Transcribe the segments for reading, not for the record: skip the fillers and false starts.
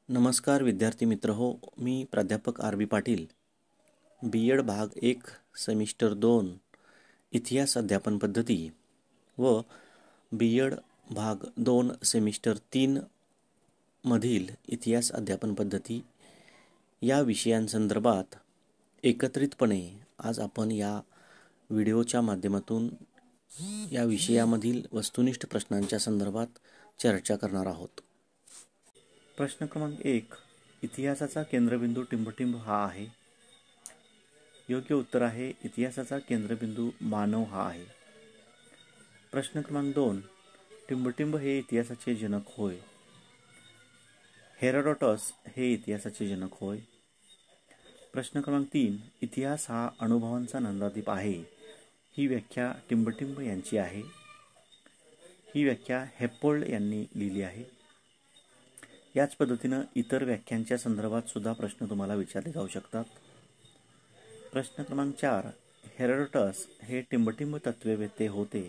नमस्कार विद्यार्थी मित्र हो, मी प्राध्यापक R B Patil. B Ed भाग 1 सेमिस्टर 2 इतिहास अध्यापन पद्धती व बी एड भाग 2 सेमिस्टर 3 मधील इतिहास अध्यापन पद्धती या विषयांसंदर्भात एकत्रितपणे आज आपण या व्हिडिओच्या माध्यमातून या विषयामधील वस्तुनिष्ठ प्रश्नांच्या संदर्भात चर्चा करणार आहोत. प्रश्न क्रमांक 1. इतिहासाचा केंद्रबिंदू टिंबटिंब हा आहे. योग्य उत्तर आहे इतिहासाचा केंद्रबिंदू मानव हा आहे. प्रश्न क्रमांक 2. टिंबटिंब हे इतिहासाचे जनक होय. हेरोडोटस हे इतिहासाचे जनक होय. प्रश्न क्रमांक 3. इतिहास हा अनुभवांचा नंदादीप आहे. ही व्याख्या टिंबटिंब यांची आहे. ही व्याख्या हेप्पोल्ड यांनी लिहिली आहे. याच पद्धतीनं इतर व्याख्यांच्या संदर्भात सुद्धा प्रश्न तुम्हाला विचारले जाऊ शकतात. प्रश्न क्रमांक 4. हेरोडोटस हे टिंबटिंब तत्ववेत्ते होते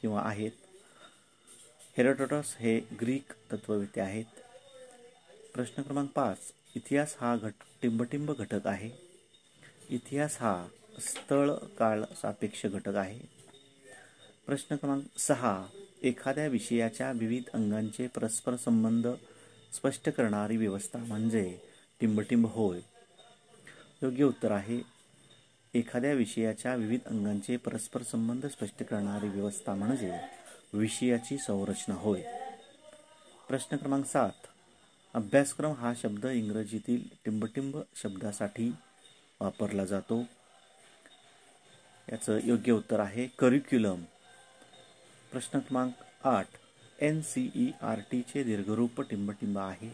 किंवा आहेत. हेरोडोटस हे ग्रीक तत्ववेत्ते आहेत. प्रश्न क्रमांक 5. इतिहास हा टिंबटिंब घटक आहे. इतिहास हा स्थळ काळ सापेक्ष घटक आहे. प्रश्न क्रमांक 6. एखाद्या विषयाच्या विविध अंगांचे परस्पर संबंध स्पष्ट करणारी व्यवस्था म्हणजे टिंबटिंब होय. योग्य उत्तर आहे एखाद्या विषयाच्या विविध अंगांचे परस्पर संबंध स्पष्ट करणारी व्यवस्था म्हणजे विषयाची संरचना होय. प्रश्न क्रमांक 7. अभ्यासक्रम हा शब्द इंग्रजीतील टिंबटिंब शब्दासाठी वापरला जातो. याचं योग्य उत्तर आहे करिक्युलम. प्रश्न क्रमांक 8. NCERT चे दीर्घरूप टिंबटिंब आहे.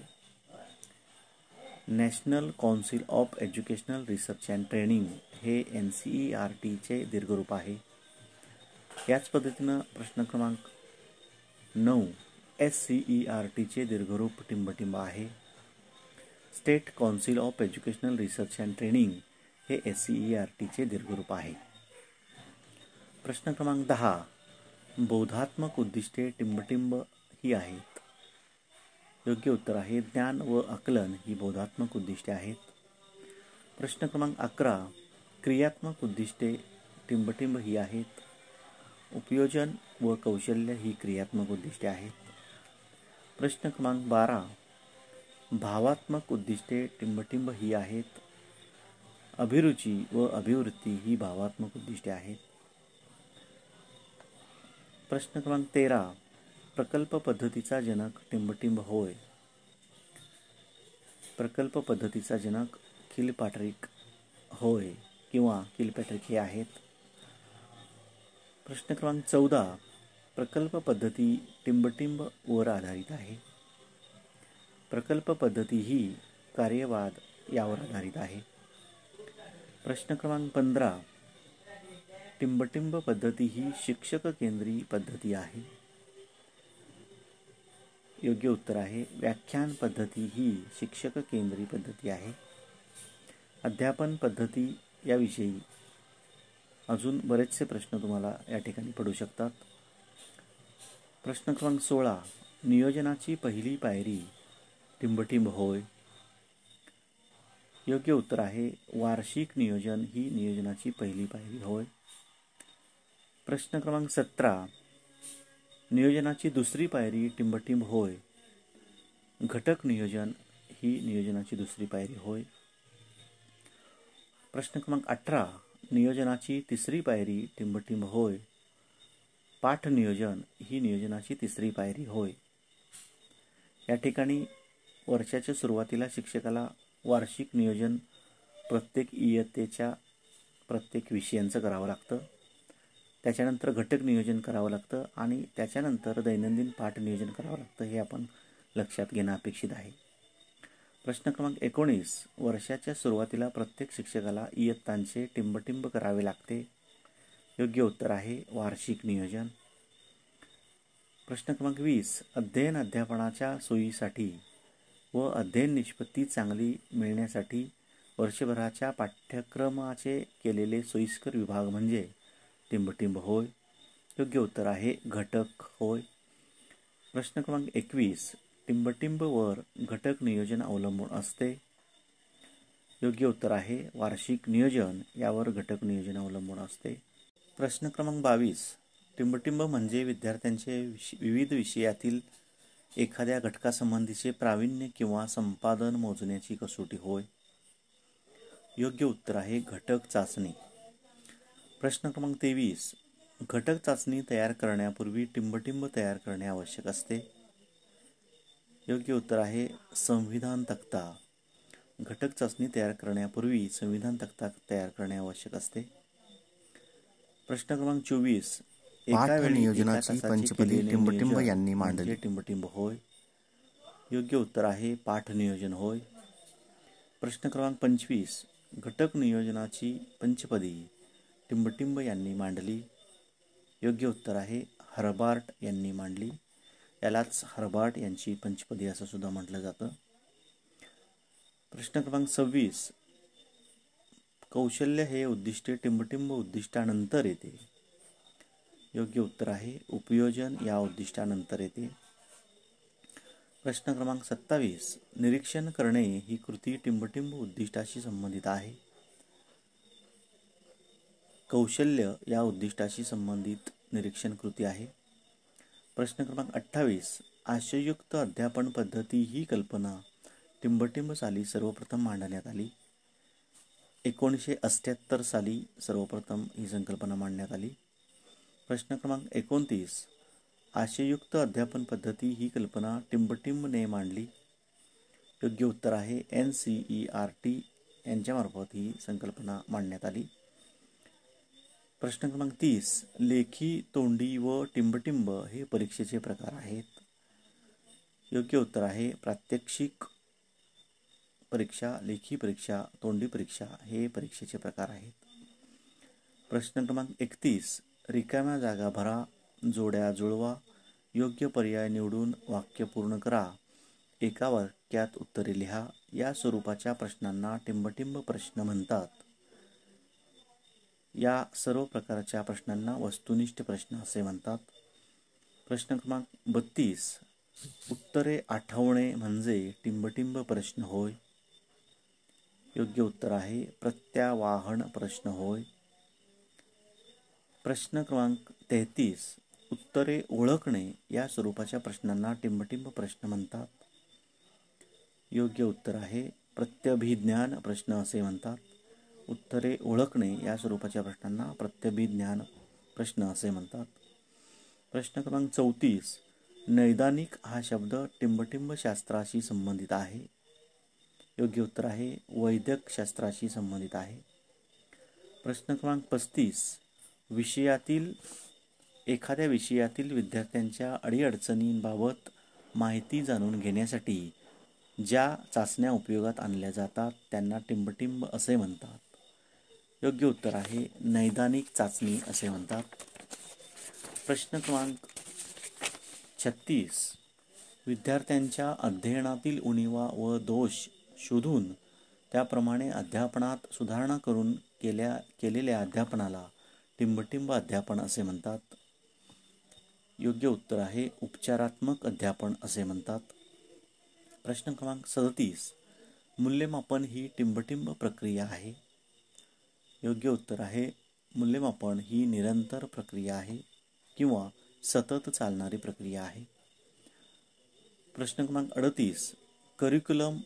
National council of educational research and training हे NCERT चे दीर्घरूप आहे. याच पद्धतीनं प्रश्न क्रमांक 9. SCERT चे दीर्घरूप टिंबटिंब आहे. State council of educational research and training हे SCERT चे दीर्घरूप आहे. प्रश्न क्रमांक 10. बोधात्मक उद्दिष्टे टिंबटिंब ही आहेत. योग्य उत्तर आहे ज्ञान व आकलन ही बोधात्मक उद्दिष्टे आहेत. प्रश्न क्रमांक 11. क्रियात्मक उद्दिष्टे टिंबटिंब ही आहेत. उपयोजन व कौशल्य ही क्रियात्मक उद्दिष्टे आहेत. प्रश्न क्रमांक 12. भावात्मक उद्दिष्टे टिंबटिंब ही आहेत. अभिरुची व अभिवृत्ती ही भावात्मक उद्दिष्टे आहेत. प्रश्न क्रमांक 13. प्रकल्प पद्धतीचा जनक टिंबटिंब होय. प्रकल्प पद्धतीचा जनक किलपॅट्रिक होय किंवा किलपॅट्रिक हे आहेत. प्रश्न क्रमांक 14. प्रकल्प पद्धती टिंबटिंब वर आधारित आहे. प्रकल्प पद्धती ही कार्यवाद यावर आधारित आहे. प्रश्न क्रमांक 15. टिंबटिंब पद्धती ही शिक्षक केंद्री पद्धती आहे. योग्य उत्तर आहे व्याख्यान पद्धती ही शिक्षक केंद्री पद्धती आहे. अध्यापन पद्धती याविषयी अजून बरेचसे प्रश्न तुम्हाला या ठिकाणी पडू शकतात. प्रश्न क्रमांक 16. नियोजनाची पहिली पायरी टिंबटिंब होय. योग्य उत्तर आहे वार्षिक नियोजन ही नियोजनाची पहिली पायरी होय. प्रश्न क्रमांक 17. नियोजनाची दुसरी पायरी टिंबटिंब होय. घटक नियोजन ही नियोजनाची दुसरी पायरी होय. प्रश्न क्रमांक 18. नियोजनाची तिसरी पायरी टिंबटिंब होय. पाठ नियोजन ही नियोजनाची तिसरी पायरी होय. या ठिकाणी वर्षाच्या सुरुवातीला शिक्षकाला वार्षिक नियोजन प्रत्येक इयत्तेच्या प्रत्येक विषयांचं करावं लागतं. त्याच्यानंतर घटक नियोजन करावं लागतं आणि त्याच्यानंतर दैनंदिन पाठ नियोजन करावं लागतं. हे आपण लक्षात घेणं अपेक्षित आहे. प्रश्न क्रमांक 19. वर्षाच्या सुरुवातीला प्रत्येक शिक्षकाला इयत्तांचे टिंबटिंब करावे लागते. योग्य उत्तर आहे वार्षिक नियोजन. प्रश्न क्रमांक 20. अध्ययन अध्यापनाच्या सोयीसाठी व अध्ययन निष्पत्ती चांगली मिळण्यासाठी वर्षभराच्या पाठ्यक्रमाचे केलेले सोयीस्कर विभाग म्हणजे टिंबटिंब होय. योग्य उत्तर आहे घटक होय. प्रश्न क्रमांक 21. टिंबटिंबवर घटक नियोजन अवलंबून असते? योग्य उत्तर आहे वार्षिक नियोजन यावर घटक नियोजन अवलंबून असते. प्रश्न क्रमांक 22. टिंबटिंब म्हणजे विद्यार्थ्यांचे विविध विषयातील एखाद्या घटकासंबंधीचे प्रावीण्य किंवा संपादन मोजण्याची कसोटी होय. योग्य उत्तर आहे घटक चाचणी. प्रश्न क्रमांक 23. घटक चाचणी तयार करण्यापूर्वी टिंबटिंब तयार करणे आवश्यक असते. योग्य उत्तर आहे संविधान तक्ता. घटक चाचणी तयार करण्यापूर्वी संविधान तक्ता तयार करणे आवश्यक असते. प्रश्न क्रमांक 24. एका वेळी नियोजनाची पंचपदी टिंबटिंब यांनी मांडली. टिंबटिंब होय. योग्य उत्तर आहे पाठ नियोजन होय. प्रश्न क्रमांक 25. घटक नियोजनाची पंचपदी टिंबटिंब यांनी मांडली. योग्य उत्तर आहे हर्बार्ट यांनी मांडली. यालाच हर्बार्ट यांची पंचपदी असं सुद्धा म्हटलं जातं. प्रश्न क्रमांक 26. कौशल्य हे उद्दिष्टे टिंबटिंब उद्दिष्टानंतर येते. योग्य उत्तर आहे उपयोजन या उद्दिष्टानंतर येते. प्रश्न क्रमांक 27. निरीक्षण करणे ही कृती टिंबटिंब उद्दिष्टाशी संबंधित आहे. कौशल्य या उद्दिष्टाशी संबंधित निरीक्षण कृती आहे. प्रश्न क्रमांक 28. आशययुक्त अध्यापन पद्धती ही कल्पना टिंबटिंब साली सर्वप्रथम मांडण्यात आली. 1978 साली सर्वप्रथम ही संकल्पना मांडण्यात आली. प्रश्न क्रमांक 29. आशययुक्त अध्यापन पद्धती ही कल्पना टिंबटिंबने मांडली. योग्य उत्तर आहे NCERT यांच्यामार्फत ही संकल्पना मांडण्यात आली. प्रश्न क्रमांक 30. लेखी, तोंडी व टिंबटिंब हे परीक्षेचे प्रकार आहेत. योग्य उत्तर आहे प्रात्यक्षिक परीक्षा, लेखी परीक्षा, तोंडी परीक्षा हे परीक्षेचे प्रकार आहेत. प्रश्न क्रमांक 31. रिकाम्या जागा भरा, जोड्या जुळवा, योग्य पर्याय निवडून वाक्य पूर्ण करा, एका वाक्यात उत्तरे लिहा या स्वरूपाच्या प्रश्नांना टिंबटिंब प्रश्न म्हणतात. या सर्व प्रकारच्या प्रश्नांना वस्तुनिष्ठ प्रश्न असे म्हणतात. प्रश्न क्रमांक 32. उत्तरे आठवणे म्हणजे टिंबटिंब प्रश्न होय. योग्य उत्तर आहे प्रत्यावाहन प्रश्न होय. प्रश्न क्रमांक 33. उत्तरे ओळखणे या स्वरूपाच्या प्रश्नांना टिंबटिंब प्रश्न म्हणतात. योग्य उत्तर आहे प्रत्यभिज्ञान प्रश्न असे म्हणतात. उत्तरे ओळखणे या स्वरूपाच्या प्रश्नांना प्रत्यभिज्ञान प्रश्न असे म्हणतात. प्रश्न क्रमांक 34. नैदानिक हा शब्द टिंबटिंब शास्त्राशी संबंधित आहे. योग्य उत्तर आहे वैद्यक शास्त्राशी संबंधित आहे. प्रश्न क्रमांक 35. एखाद्या विषयातील विद्यार्थ्यांच्या अडीअडचणींबाबत माहिती जाणून घेण्यासाठी ज्या चाचण्या उपयोगात आणल्या जातात त्यांना टिंबटिंब असे म्हणतात. योग्य उत्तर आहे नैदानिक चाचणी असे म्हणतात. प्रश्न क्रमांक 36. विद्यार्थ्यांच्या अध्ययनातील उणीवा व दोष शोधून त्याप्रमाणे अध्यापनात सुधारणा करून केलेल्या अध्यापनाला टिंबटिंब अध्यापन असे म्हणतात. योग्य उत्तर आहे उपचारात्मक अध्यापन असे म्हणतात. प्रश्न क्रमांक 37. मूल्यमापन ही टिंबटिंब प्रक्रिया आहे. योग्य उत्तर आहे मूल्यमापन ही निरंतर प्रक्रिया आहे किंवा सतत चालणारी प्रक्रिया आहे. प्रश्न क्रमांक 38. करिक्युलम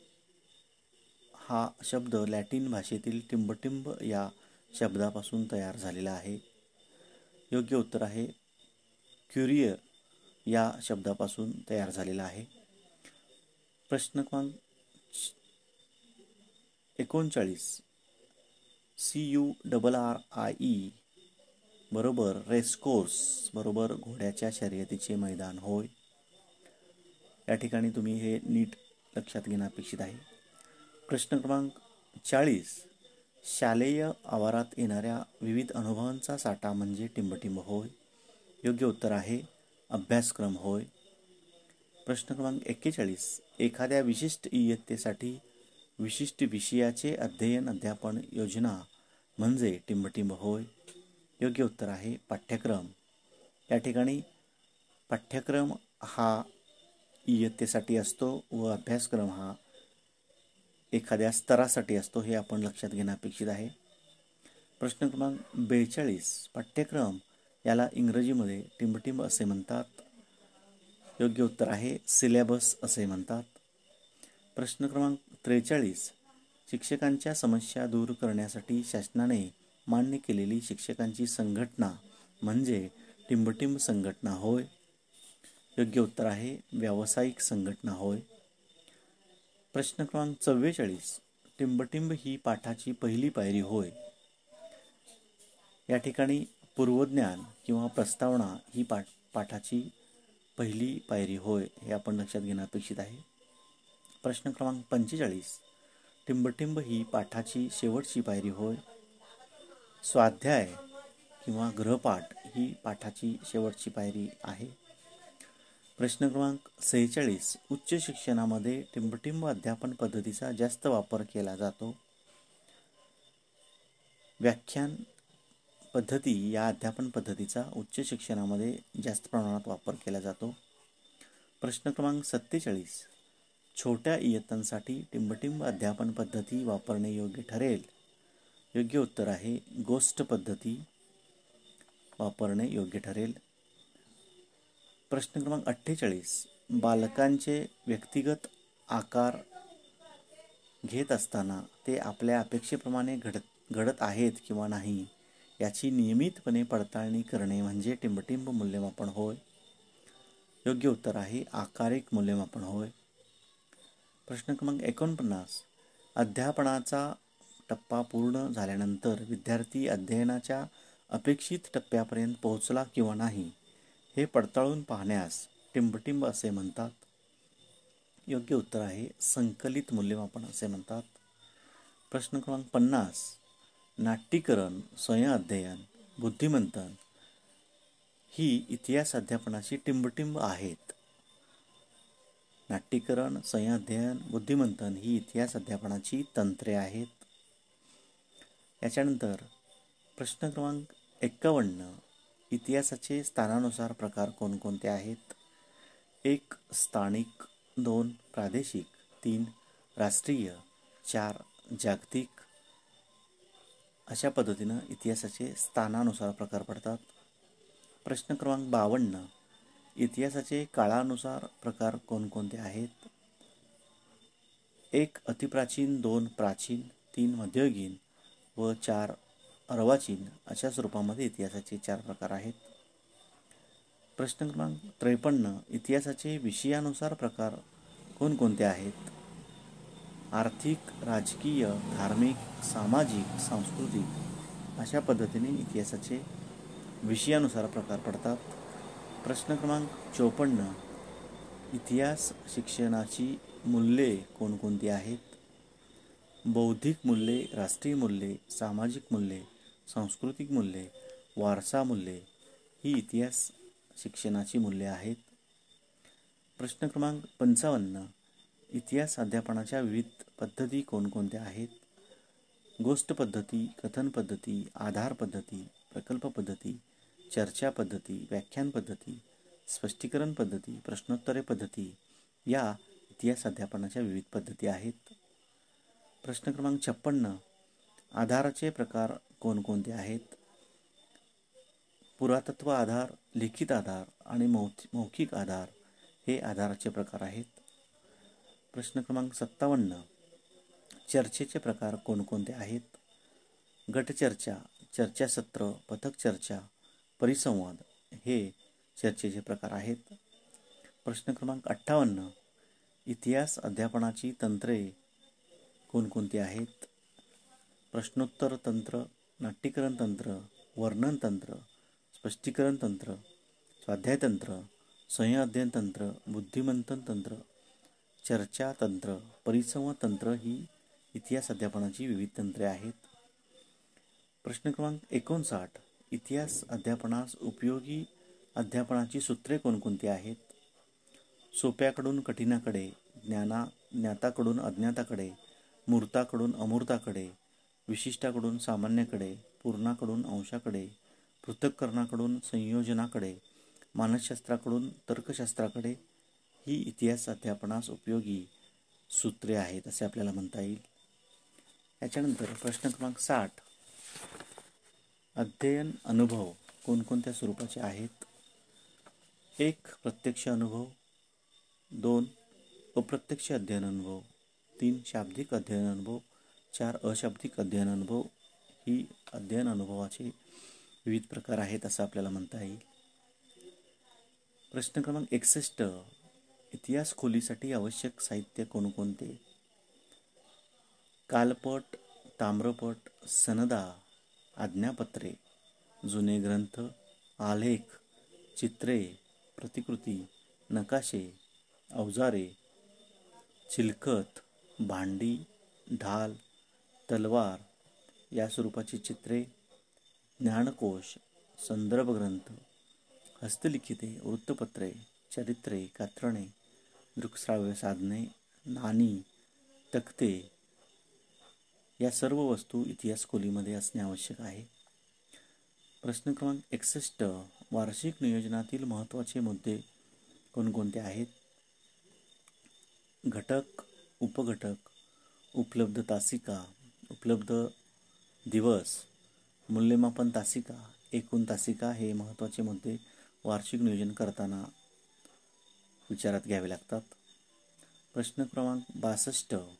हा शब्द लॅटिन भाषेतील टिंबटिंब या शब्दापासून तयार झालेला आहे. योग्य उत्तर आहे क्युरियर या शब्दापासून तयार झालेला आहे. प्रश्न क्रमांक 39. CURRIE बरोबर रेसकोर्स बरोबर घोड्याच्या शर्यतीचे मैदान होय. या ठिकाणी तुम्ही हे नीट लक्षात घेणं अपेक्षित आहे. प्रश्न क्रमांक 40. शालेय आवारात येणाऱ्या विविध अनुभवांचा साठा म्हणजे टिंबटिंब होय. योग्य उत्तर आहे अभ्यासक्रम होय. प्रश्न क्रमांक 41. एखाद्या विशिष्ट इयत्तेसाठी विशिष्ट विषयाचे अध्ययन-अध्यापन योजना म्हणजे टिंबटिंब होय. योग्य उत्तर आहे पाठ्यक्रम. या ठिकाणी पाठ्यक्रम हा इयत्तेसाठी असतो व अभ्यासक्रम हा एखाद्या स्तरासाठी असतो, हे आपण लक्षात घेणं अपेक्षित आहे. प्रश्न क्रमांक 42. पाठ्यक्रम याला इंग्रजीमध्ये टिंबटिंब असे म्हणतात. योग्य उत्तर आहे सिलेबस असे म्हणतात. प्रश्न क्रमांक 43. शिक्षकांच्या समस्या दूर करण्यासाठी शासनाने मान्य केलेली शिक्षकांची संघटना म्हणजे टिंबटिंब संघटना होय. योग्य उत्तर आहे व्यावसायिक संघटना होय. प्रश्न क्रमांक 44. टिंबटिंब ही पाठाची पहिली पायरी होय. या ठिकाणी पूर्वज्ञान किंवा प्रस्तावना ही पाठाची पहिली पायरी होय, हे आपण लक्षात घेणं अपेक्षित आहे. प्रश्न क्रमांक 45. टिंबटिंब ही पाठाची शेवटची पायरी होय. स्वाध्याय किंवा गृहपाठ ही पाठाची शेवटची पायरी आहे. प्रश्न क्रमांक 46. उच्च शिक्षणामध्ये टिंबटिंब अध्यापन पद्धतीचा जास्त वापर केला जातो. व्याख्यान पद्धती या अध्यापन पद्धतीचा उच्च शिक्षणामध्ये जास्त प्रमाणात वापर केला जातो. प्रश्न क्रमांक 47. छोट्या इयत्तांसाठी टिंबटिंब अध्यापन पद्धती वापरणे योग्य ठरेल. योग्य उत्तर आहे गोष्ट पद्धती वापरणे योग्य ठरेल. प्रश्न क्रमांक 48. बालकांचे व्यक्तिगत आकार घेत असताना ते आपल्या अपेक्षेप्रमाणे घडत आहेत किंवा नाही याची नियमितपणे पडताळणी करणे म्हणजे टिंबटिंब मूल्यमापन होय. योग्य उत्तर आहे आकारिक मूल्यमापन होय. प्रश्न क्रमांक 49. अध्यापनाचा टप्पा पूर्ण झाल्यानंतर विद्यार्थी अध्ययनाच्या अपेक्षित टप्प्यापर्यंत पोहोचला किंवा नाही हे पडताळून पाहण्यास टिंबटिंब असे म्हणतात. योग्य उत्तर आहे संकलित मूल्यमापन असे म्हणतात. प्रश्न क्रमांक 50. नाट्यीकरण, स्वयं अध्ययन, बुद्धिमंथन ही इतिहास अध्यापनाची टिंबटिंब आहेत. नाट्यीकरण, स्वयं अध्ययन, बुद्धिमंथन ही इतिहास अध्यापनाची तंत्रे आहेत. याच्यानंतर प्रश्न क्रमांक 51. इतिहासाचे स्थानानुसार प्रकार कोणकोणते आहेत? 1. स्थानिक, 2. प्रादेशिक, 3. राष्ट्रीय, 4. जागतिक. अशा पद्धतीनं इतिहासाचे स्थानानुसार प्रकार पडतात. प्रश्न क्रमांक 52. इतिहासाचे काळानुसार प्रकार कोणकोणते आहेत? 1. अतिप्राचीन, 2. प्राचीन, 3. मध्ययुगीन व 4. अर्वाचीन अशा स्वरूपामध्ये इतिहासाचे 4 प्रकार आहेत. प्रश्न क्रमांक 53. इतिहासाचे विषयानुसार प्रकार कोणकोणते आहेत? आर्थिक, राजकीय, धार्मिक, सामाजिक, सांस्कृतिक अशा पद्धतीने इतिहासाचे विषयानुसार प्रकार पडतात. प्रश्न क्रमांक 54. इतिहास शिक्षणाची मूल्ये कोणकोणती आहेत? बौद्धिक मूल्ये, राष्ट्रीय मूल्ये, सामाजिक मूल्ये, सांस्कृतिक मूल्ये, वारसा मूल्ये ही इतिहास शिक्षणाची मूल्ये आहेत. प्रश्न क्रमांक 55. इतिहास अध्यापनाच्या विविध पद्धती कोणकोणत्या आहेत? गोष्ट पद्धती, कथन पद्धती, आधार पद्धती, प्रकल्प पद्धती, चर्चा पद्धती, व्याख्यान पद्धती, स्पष्टीकरण पद्धती, प्रश्नोत्तरे पद्धती या इतिहास अध्यापनाच्या विविध पद्धती आहेत. प्रश्न क्रमांक 56. आधाराचे प्रकार कोणकोणते आहेत? पुरातत्व आधार, लिखित आधार आणि मौखिक आधार हे आधाराचे प्रकार आहेत. प्रश्न क्रमांक 57. चर्चेचे प्रकार कोणकोणते आहेत? गटचर्चा, चर्चासत्र, पथक चर्चा, परिसंवाद हे चर्चेचे प्रकार आहेत. प्रश्न क्रमांक 58. इतिहास अध्यापनाची तंत्रे कोणकोणती आहेत? प्रश्नोत्तर तंत्र, नाट्यीकरण तंत्र, वर्णन तंत्र, स्पष्टीकरण तंत्र, स्वाध्याय तंत्र, स्वयं अध्ययन तंत्र, बुद्धिमंथन तंत्र, चर्चा तंत्र, परिसंवाद तंत्र ही इतिहास अध्यापनाची विविध तंत्रे आहेत. प्रश्न क्रमांक 59. इतिहास अध्यापनास उपयोगी अध्यापनाची सूत्रे कोणकोणती आहेत? सोप्याकडून कठीणाकडे, ज्ञाताकडून अज्ञाताकडे, मूर्ताकडून अमूर्ताकडे, विशिष्टाकडून सामान्याकडे, पूर्णाकडून अंशाकडे, पृथक्करणाकडून संयोजनाकडे, मानसशास्त्राकडून तर्कशास्त्राकडे ही इतिहास अध्यापनास उपयोगी सूत्रे आहेत असे आपल्याला म्हणता येईल. याच्यानंतर प्रश्न क्रमांक 60. अध्ययन अनुभव कोणकोणत्या स्वरूपाचे आहेत? 1. प्रत्यक्ष अनुभव, 2. अप्रत्यक्ष अध्ययन अनुभव, 3. शाब्दिक अध्ययन अनुभव, 4. अशाब्दिक अध्ययन अनुभव. ही अध्ययन अनुभवाचे विविध प्रकार आहेत असं आपल्याला म्हणता येईल. प्रश्न क्रमांक 61. इतिहास खोलीसाठी आवश्यक साहित्य कोणकोणते? कालपट, ताम्रपट, सनदा, आज्ञापत्रे, जुने ग्रंथ, आलेख, चित्रे, प्रतिकृती, नकाशे, अवजारे, चिलखत, भांडी, ढाल, तलवार या स्वरूपाची चित्रे, ज्ञानकोश, संदर्भ ग्रंथ, हस्तलिखिते, वृत्तपत्रे, चरित्रे, कात्रणे, दृकश्राव्य साधने, नाणी, तक्ते या सर्व वस्तू इतिहास खोलीमध्ये असणे आवश्यक आहे. प्रश्न क्रमांक 61. वार्षिक नियोजनातील महत्त्वाचे मुद्दे कोणकोणते आहेत? घटक, उपघटक, उपलब्ध तासिका, उपलब्ध दिवस, मूल्यमापन तासिका, एकूण तासिका हे महत्त्वाचे मुद्दे वार्षिक नियोजन करताना विचारात घ्यावे लागतात. प्रश्न क्रमांक 62.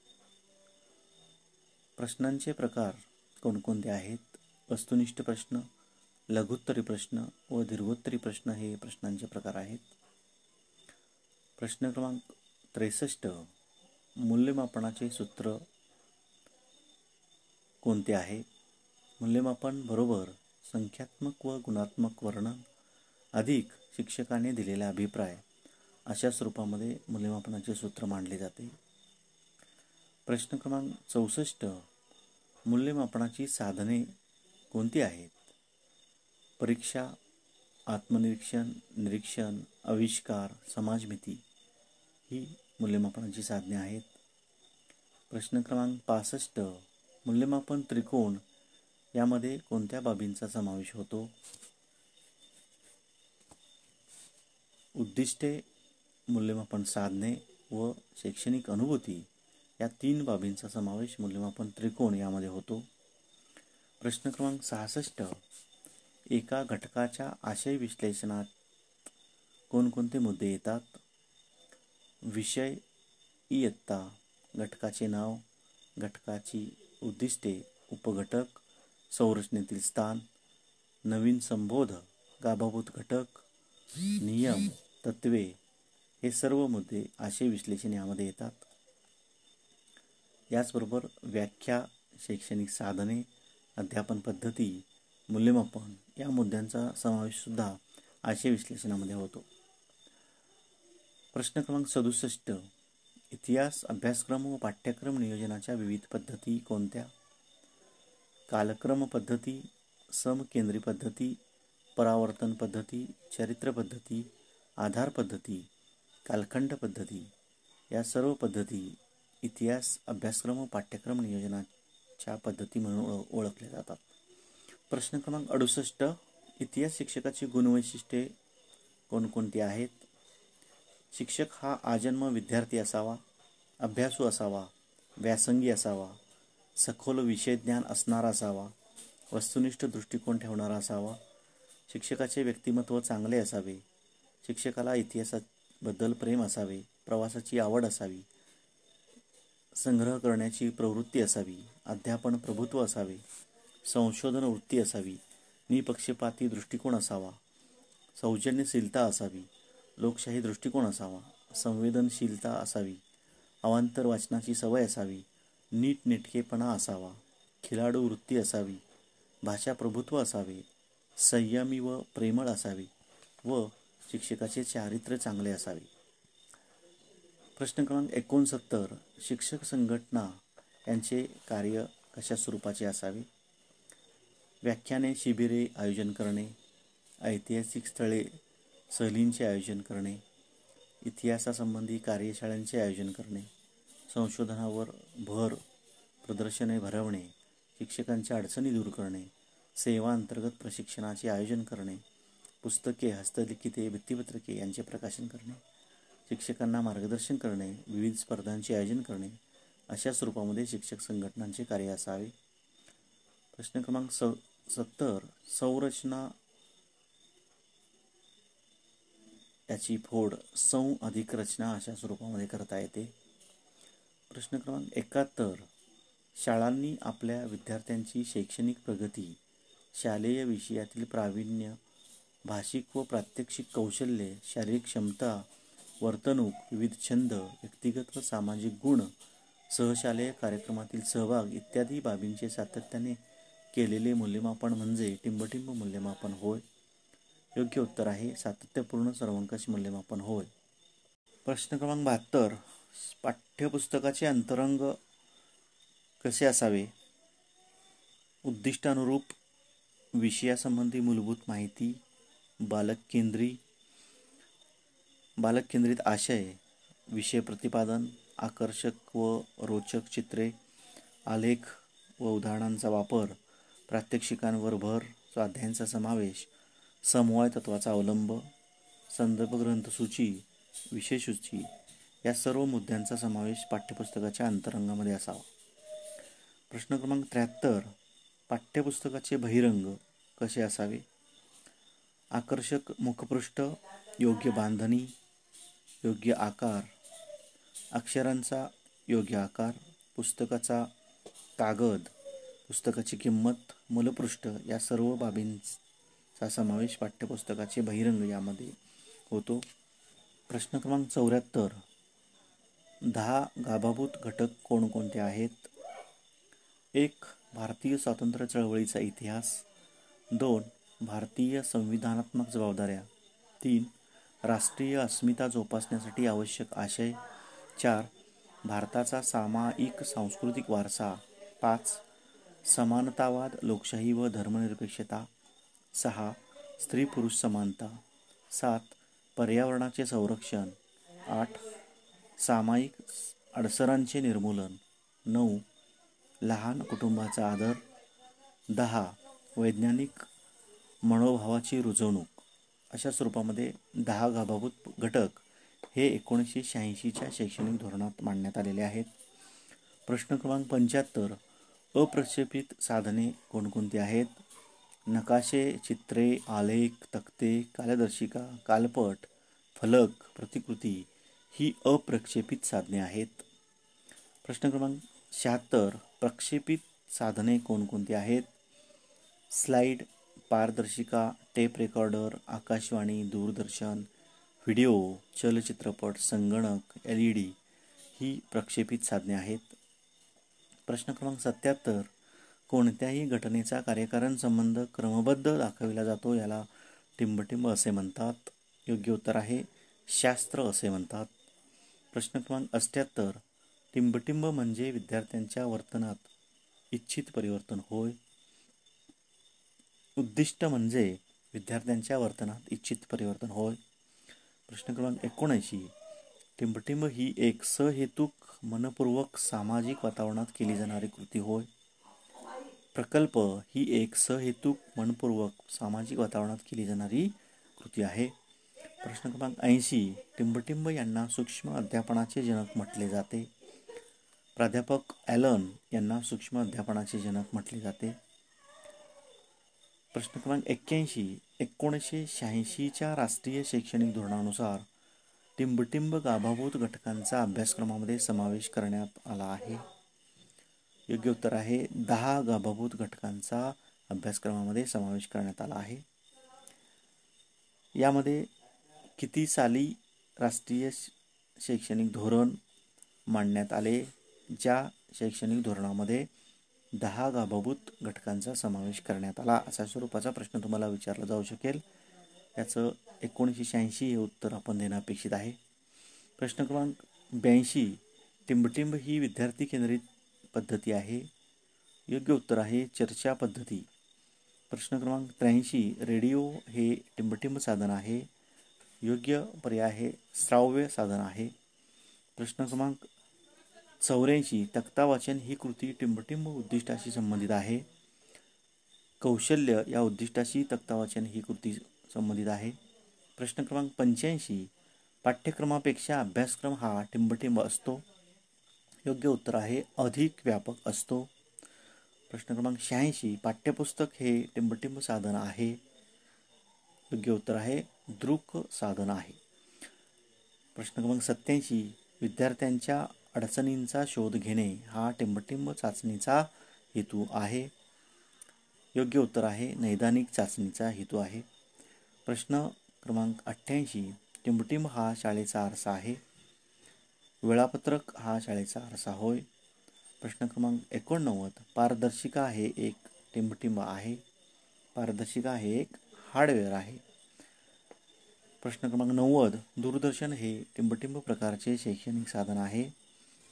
प्रश्नांचे प्रकार कोणकोणते आहेत? वस्तुनिष्ठ प्रश्न, लघुत्तरी प्रश्न व दीर्घोत्तरी प्रश्न हे प्रश्नांचे प्रकार आहेत. प्रश्न क्रमांक 63. मूल्यमापनाचे सूत्र कोणते आहे? मूल्यमापन बरोबर संख्यात्मक व गुणात्मक वर्णन अधिक शिक्षकाने दिलेला अभिप्राय अशा स्वरूपामध्ये मूल्यमापनाचे सूत्र मांडले जाते. प्रश्न क्रमांक 64. मूल्यमापनाची साधने कोणती आहेत? परीक्षा, आत्मनिरीक्षण, निरीक्षण, आविष्कार, समाजमिती ही मूल्यमापनाची साधने आहेत. प्रश्न क्रमांक 65. मूल्यमापन त्रिकोण यामध्ये कोणत्या बाबींचा समावेश होतो? उद्दिष्टे, मूल्यमापन साधने व शैक्षणिक अनुभूती या 3 बाबींचा समावेश मूल्यमापन त्रिकोण यामध्ये होतो. प्रश्न क्रमांक 66. एका घटकाच्या आशय विश्लेषणात कोणकोणते मुद्दे येतात? विषय, इयत्ता, घटकाचे नाव, घटकाची उद्दिष्टे, उपघटक, संरचनेतील स्थान, नवीन संबोध, गाभाभूत घटक, नियम, तत्वे हे सर्व मुद्दे आशय विश्लेषण यामध्ये येतात. याचबरोबर व्याख्या, शैक्षणिक साधने, अध्यापन पद्धती, मूल्यमापन या मुद्द्यांचा समावेशसुद्धा आशय विश्लेषणामध्ये होतो. प्रश्न क्रमांक 67. इतिहास अभ्यासक्रम व पाठ्यक्रम नियोजनाच्या विविध पद्धती कोणत्या? कालक्रम पद्धती, समकेंद्री पद्धती, परावर्तन पद्धती, चरित्र पद्धती, आधार पद्धती, कालखंड पद्धती या सर्व पद्धती इतिहास अभ्यासक्रम व पाठ्यक्रम नियोजनाच्या पद्धती म्हणून ओळखल्या जातात. प्रश्न क्रमांक 68. इतिहास शिक्षकाची गुणवैशिष्ट्ये कोणकोणती आहेत? शिक्षक हा आजन्म विद्यार्थी असावा, अभ्यासू असावा, व्यासंगी असावा, सखोल विषय ज्ञान असणारा असावा, वस्तुनिष्ठ दृष्टिकोन ठेवणारा असावा, शिक्षकाचे व्यक्तिमत्व चांगले असावे, शिक्षकाला इतिहासाबद्दल प्रेम असावे, प्रवासाची आवड असावी, संग्रह करण्याची प्रवृत्ती असावी, अध्यापन प्रभुत्व असावे, संशोधन वृत्ती असावी, निपक्षपाती दृष्टिकोन असावा, सौजन्यशीलता असावी, लोकशाही दृष्टिकोन असावा, संवेदनशीलता असावी, अवांतर वाचनाची सवय असावी, नीटनेटकेपणा असावा, खिलाडू वृत्ती असावी, भाषा प्रभुत्व असावे, संयमी व प्रेमळ असावे व शिक्षकाचे चारित्र्य चांगले असावे. प्रश्न क्रमांक 69. शिक्षक संघटना यांचे कार्य कशा स्वरूपाचे असावे? व्याख्याने, शिबिरे आयोजन करणे, ऐतिहासिक स्थळे सहलींचे आयोजन करणे, इतिहासासंबंधी कार्यशाळांचे आयोजन करणे, संशोधनावर भर प्रदर्शने भरवणे, शिक्षकांच्या अडचणी दूर करणे, सेवा अंतर्गत प्रशिक्षणाचे आयोजन करणे, पुस्तके, हस्तलिखिते, भित्तिपत्रके यांचे प्रकाशन करणे, शिक्षकांना मार्गदर्शन करणे, विविध स्पर्धांचे आयोजन करणे अशा स्वरूपामध्ये शिक्षक संघटनांचे कार्य असावे. प्रश्न क्रमांक 70. संरचना याची फोड अधिक रचना अशा स्वरूपामध्ये करता येते. प्रश्न क्रमांक 71. शाळांनी आपल्या विद्यार्थ्यांची शैक्षणिक प्रगती, शालेय विषयातील प्रावीण्य, भाषिक व प्रात्यक्षिक कौशल्ये, शारीरिक क्षमता, वर्तणूक, विविध छंद, व्यक्तिगत व सामाजिक गुण, सहशालेय कार्यक्रमातील सहभाग इत्यादी बाबींचे सातत्याने केलेले मूल्यमापन म्हणजे टिंबटिंब मूल्यमापन होय. योग्य उत्तर आहे सातत्यपूर्ण सर्वंकष मूल्यमापन होय. प्रश्न क्रमांक 72. पाठ्यपुस्तकाचे अंतरंग कसे असावे? उद्दिष्टानुरूप, विषयासंबंधी मूलभूत माहिती, बालककेंद्रित आशय, विषय प्रतिपादन, आकर्षक व रोचक चित्रे, आलेख व उदाहरणांचा वापर, प्रात्यक्षिकांवर भर, स्वाध्यायांचा समावेश, समवाय तत्वाचा अवलंब, संदर्भ ग्रंथसूची, विषयसूची या सर्व मुद्द्यांचा समावेश पाठ्यपुस्तकाच्या अंतरंगामध्ये असावा. प्रश्न क्रमांक 73. पाठ्यपुस्तकाचे बहिरंग कसे असावे? आकर्षक मुखपृष्ठ, योग्य बांधणी, योग्य आकार, अक्षरांचा योग्य आकार, पुस्तकाचा कागद, पुस्तकाची किंमत, मूलपृष्ठ या सर्व बाबींचा समावेश पाठ्यपुस्तकाचे बहिरंग यामध्ये होतो. प्रश्न क्रमांक 74. 10 गाभाभूत घटक कोणकोणते आहेत? 1. भारतीय स्वातंत्र्य चळवळीचा इतिहास. 2. भारतीय संविधानात्मक जबाबदाऱ्या. 3. राष्ट्रीय अस्मिता जोपासण्यासाठी आवश्यक आशय. 4. भारताचा सामायिक सांस्कृतिक वारसा. 5. समानतावाद, लोकशाही व धर्मनिरपेक्षता. 6. स्त्री पुरुष समानता. 7. पर्यावरणाचे संरक्षण. 8. सामायिक अडसरांचे निर्मूलन. 9. लहान कुटुंबाचा आदर. 10. वैज्ञानिक मनोभावाची रुजवणूक. अशा स्वरूपामध्ये 10 गाभाभूत घटक हे 1986च्या शैक्षणिक धोरणात मांडण्यात आलेले आहेत. प्रश्न क्रमांक 75. अप्रक्षेपित साधने कोणकोणती आहेत? नकाशे, चित्रे, आलेख, तक्ते, कालदर्शिका, कालपट, फलक, प्रतिकृती ही अप्रक्षेपित साधने आहेत. प्रश्न क्रमांक 76. प्रक्षेपित साधने कोणकोणती आहेत? स्लाइड, पारदर्शिका, टेप रेकॉर्डर, आकाशवाणी, दूरदर्शन, व्हिडिओ, चलचित्रपट, संगणक, LED ही प्रक्षेपित साधने आहेत. प्रश्न क्रमांक 77. कोणत्याही घटनेचा कार्यकारण संबंध क्रमबद्ध दाखविला जातो याला टिंबटिंब असे म्हणतात. योग्य उत्तर आहे शास्त्र असे म्हणतात. प्रश्न क्रमांक 78. टिंबटिंब म्हणजे विद्यार्थ्यांच्या वर्तनात इच्छित परिवर्तन होय. उद्दिष्ट म्हणजे विद्यार्थ्यांच्या वर्तनात इच्छित परिवर्तन होय. प्रश्न क्रमांक 79. टिंबटिंब ही एक सहेतुक, मनपूर्वक सामाजिक वातावरणात केली जाणारी कृती होय. प्रकल्प ही एक सहेतुक, मनपूर्वक सामाजिक वातावरणात केली जाणारी कृती आहे. प्रश्न क्रमांक 80. टिंबटिंब यांना सूक्ष्म अध्यापनाचे जनक म्हटले जाते. प्राध्यापक ॲलन यांना सूक्ष्म अध्यापनाचे जनक म्हटले जाते. प्रश्न क्रमांक 81. 1986च्या राष्ट्रीय शैक्षणिक धोरणानुसार टिंबटिंब गाभाभूत घटकांचा अभ्यासक्रमामध्ये समावेश करण्यात आला आहे. योग्य उत्तर आहे 10 गाभाभूत घटकांचा अभ्यासक्रमामध्ये समावेश करण्यात आला आहे. यामध्ये किती साली राष्ट्रीय शैक्षणिक धोरण मांडण्यात आले? ज्या शैक्षणिक धोरणामध्ये 10 गाभाभूत घटकांचा समावेश करण्यात आला अशा स्वरूपाचा प्रश्न तुम्हाला विचारला जाऊ शकेल. याचं 1986 हे उत्तर आपण देणं अपेक्षित आहे. प्रश्न क्रमांक 82. टिंबटिंब ही विद्यार्थी केंद्रित पद्धती आहे. योग्य उत्तर आहे चर्चा पद्धती. प्रश्न क्रमांक 83. रेडिओ हे टिंबटिंब साधन आहे. योग्य पर्याय आहे श्राव्य साधन आहे. प्रश्न क्रमांक 84. तक्ता वाचन ही कृती टिंबटिंब उद्दिष्टाशी संबंधित आहे. कौशल्य या उद्दिष्टाशी तक्ता वाचन ही कृती संबंधित आहे. प्रश्न क्रमांक 85. पाठ्यक्रमापेक्षा अभ्यासक्रम हा टिंबटिंब असतो. योग्य उत्तर आहे अधिक व्यापक असतो. प्रश्न क्रमांक 86 पाठ्यपुस्तक हे टिंबटिंब साधन आहे. योग्य उत्तर आहे दृक साधन आहे. प्रश्न क्रमांक 87 विद्यार्थ्यांच्या अडचणींचा शोध घेणे हा टिंबटिंब चाचणीचा हेतू आहे. योग्य उत्तर आहे नैदानिक चाचणीचा हेतू आहे. प्रश्न क्रमांक 88 टिंबटिंब हा शाळेचा आरसा आहे. वेळापत्रक हा शाळेचा आरसा होय. प्रश्न क्रमांक 89 पारदर्शिका हे एक टिंबटिंब आहे. पारदर्शिका हे एक हार्डवेअर आहे. प्रश्न क्रमांक 90 दूरदर्शन हे टिंबटिंब प्रकारचे शैक्षणिक साधन आहे.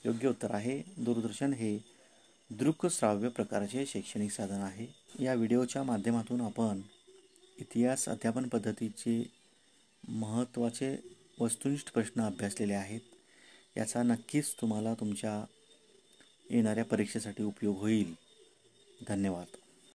योग्य उत्तर आहे दूरदर्शन हे दृकश्राव्य प्रकारचे शैक्षणिक साधन आहे. या व्हिडिओच्या माध्यमातून आपण इतिहास अध्यापन पद्धतीचे महत्त्वाचे वस्तुनिष्ठ प्रश्न अभ्यासलेले आहेत. याचा नक्कीच तुम्हाला तुमच्या येणाऱ्या परीक्षेसाठी उपयोग होईल. धन्यवाद.